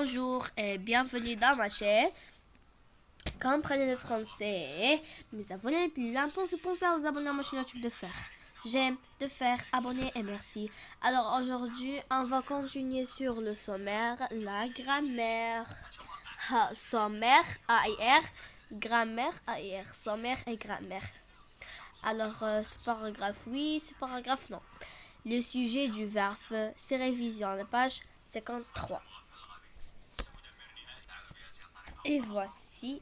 Bonjour et bienvenue dans ma chaîne. Comprenez le français. Mes abonnés les plus pensez à vous abonner à ma chaîne YouTube de faire. J'aime de faire abonner et merci. Alors aujourd'hui, on va continuer sur le sommaire, la grammaire. Sommaire, A-I-R, grammaire, A-I-R, sommaire et grammaire. Alors, ce paragraphe oui, ce paragraphe non. Le sujet du verbe, c'est révision, la page 53. Et voici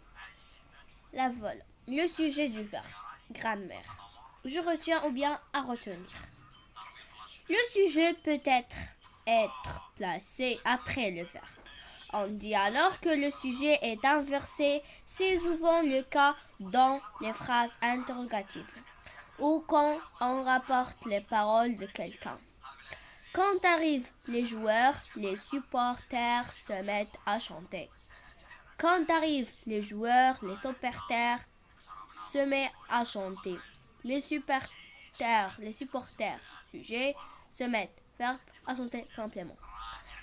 la vol. Le sujet du verbe, grammaire. Je retiens ou bien à retenir. Le sujet peut être placé après le verbe. On dit alors que le sujet est inversé, c'est souvent le cas dans les phrases interrogatives ou quand on rapporte les paroles de quelqu'un. Quand arrivent les joueurs, les supporters se mettent à chanter. Quand arrivent les joueurs, les supporters se mettent à chanter. Les supporters, sujet, se mettent, verbe à chanter, complément.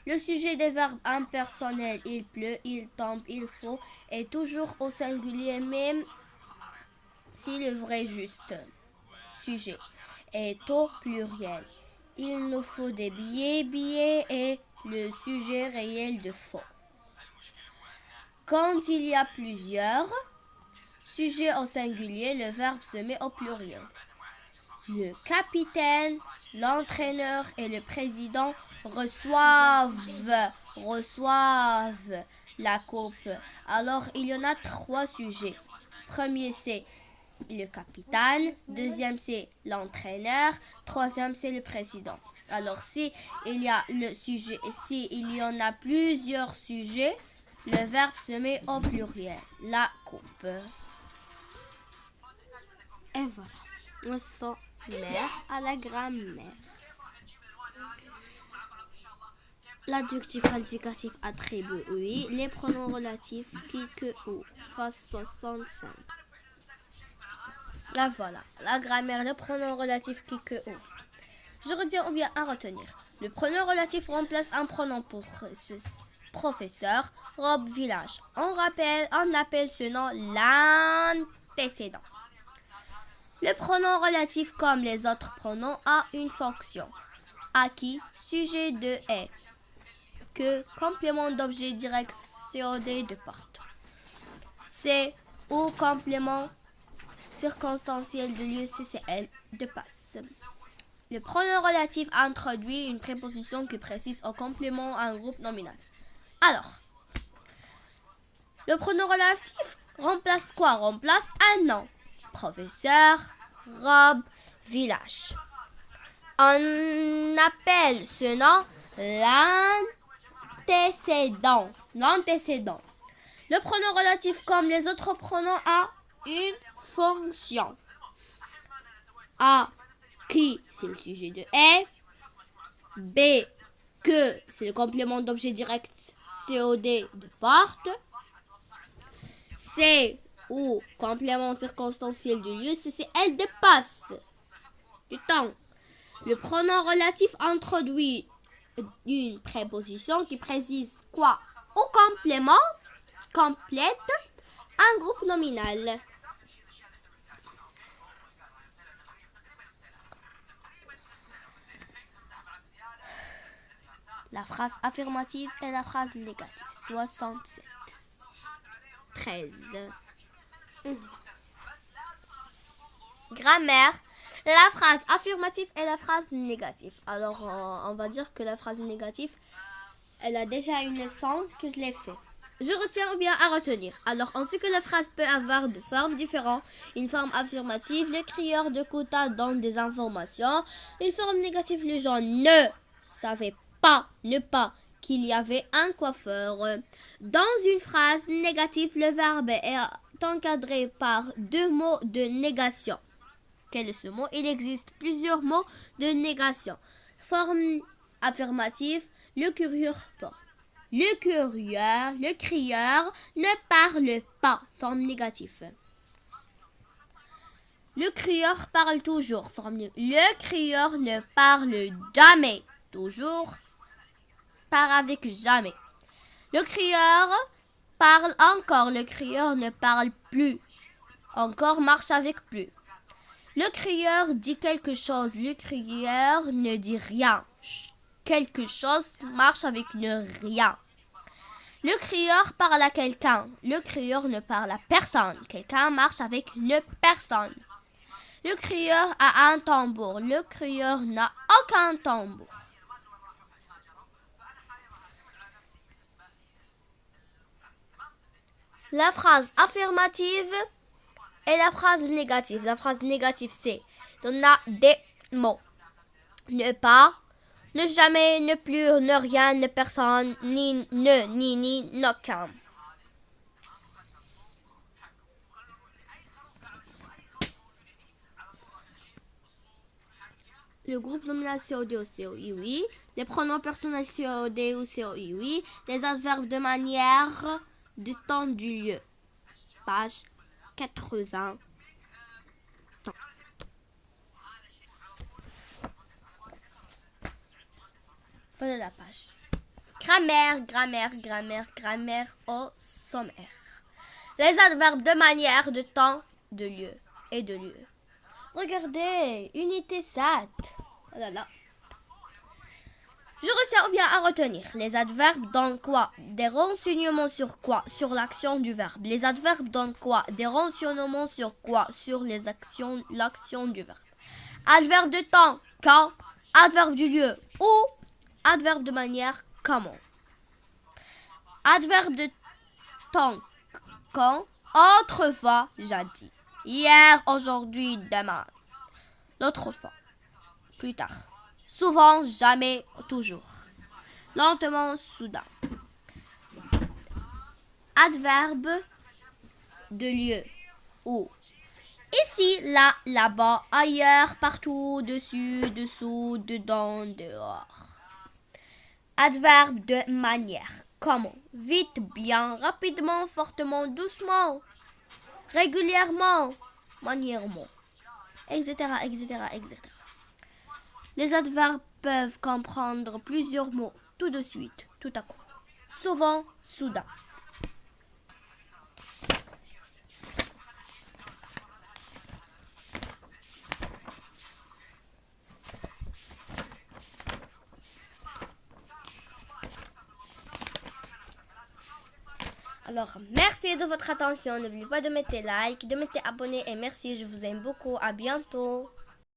Le sujet des verbes impersonnels, il pleut, il tombe, il faut, est toujours au singulier même si le vrai juste sujet est au pluriel. Il nous faut des billets et le sujet réel de faux. Quand il y a plusieurs sujets au singulier, le verbe se met au pluriel. Le capitaine, l'entraîneur et le président reçoivent la coupe. Alors, il y en a 3 sujets. Premier, c'est le capitaine. Deuxième, c'est l'entraîneur. Troisième, c'est le président. Alors, si il y a le sujet, si il y en a plusieurs sujets, le verbe se met au pluriel. La coupe. Et voilà. Le sommaire à la grammaire. L'adjectif qualificatif attribut oui. Les pronoms relatifs qui, que, ou. Phrase 65. Là voilà. La grammaire, le pronom relatif qui, que, ou. Je retiens ou bien à retenir. Le pronom relatif remplace un pronom pour professeur, robe, village. On appelle ce nom l'antécédent. Le pronom relatif, comme les autres pronoms, a une fonction. À qui, sujet de est. Que, complément d'objet direct, COD de porte. C'est ou complément circonstanciel de lieu, CCL de passe. Le pronom relatif introduit une préposition qui précise au complément un groupe nominal. Alors, le pronom relatif remplace quoi? Remplace un nom. Professeur, robe, village. On appelle ce nom l'antécédent. Le pronom relatif, comme les autres pronoms, a une fonction. A, qui, c'est le sujet de est. B, que, c'est le complément d'objet direct COD de porte. C, ou complément circonstanciel de lieu, CCL de passe. Du temps. Le pronom relatif introduit une préposition qui précise quoi? Au complément, complète un groupe nominal. La phrase affirmative et la phrase négative. 67. 13. Grammaire. La phrase affirmative et la phrase négative. Alors, on va dire que la phrase négative, elle a déjà une leçon que je l'ai fait. Je retiens ou bien à retenir. Alors, on sait que la phrase peut avoir deux formes différentes. Une forme affirmative, le crieur de quota donne des informations. Une forme négative, les gens ne savaient pas qu'il y avait un coiffeur. Dans une phrase négative, le verbe est encadré par 2 mots de négation. Quel est ce mot? Il existe plusieurs mots de négation. Forme affirmative, le crieur parle. Le crieur ne parle pas. Forme négative. Le crieur parle toujours. Le crieur ne parle jamais. Toujours. Part avec jamais. Le crieur parle encore. Le crieur ne parle plus. Encore marche avec plus. Le crieur dit quelque chose. Le crieur ne dit rien. Quelque chose marche avec ne rien. Le crieur parle à quelqu'un. Le crieur ne parle à personne. Quelqu'un marche avec une personne. Le crieur a un tambour. Le crieur n'a aucun tambour. La phrase affirmative et la phrase négative. La phrase négative, c'est on a des mots. Ne pas, ne jamais, ne plus, ne rien, ne personne, ni ne, ni, n'aucun. Le groupe nominal COD ou COI, oui. Les pronoms personnels COD ou COI, oui. Les adverbes de manière, du temps, du lieu. Page 80. Fin de la page. Grammaire au sommaire. Les adverbes de manière, de temps, de lieu et de lieu. Regardez, unité 7. Oh là là. Je retiens ou bien à retenir. Les adverbes donnent quoi? Des renseignements sur quoi? Sur l'action du verbe. Les adverbes donnent quoi? Des renseignements sur quoi? Sur l'action du verbe. Adverbe de temps, quand? Adverbe du lieu, où? Adverbe de manière, comment? Adverbe de temps, quand? Autrefois, jadis. Hier, aujourd'hui, demain. L'autre fois, plus tard. Souvent, jamais, toujours. Lentement, soudain. Adverbe de lieu, où? Ici, là, là-bas, ailleurs, partout, dessus, dessous, dedans, dehors. Adverbe de manière. Comment? Vite, bien, rapidement, fortement, doucement, régulièrement, manièrement, etc., etc., etc. Les adverbes peuvent comprendre plusieurs mots tout de suite, tout à coup. Souvent, soudain. Alors, merci de votre attention. N'oubliez pas de mettre like, de mettre abonné et merci. Je vous aime beaucoup. À bientôt.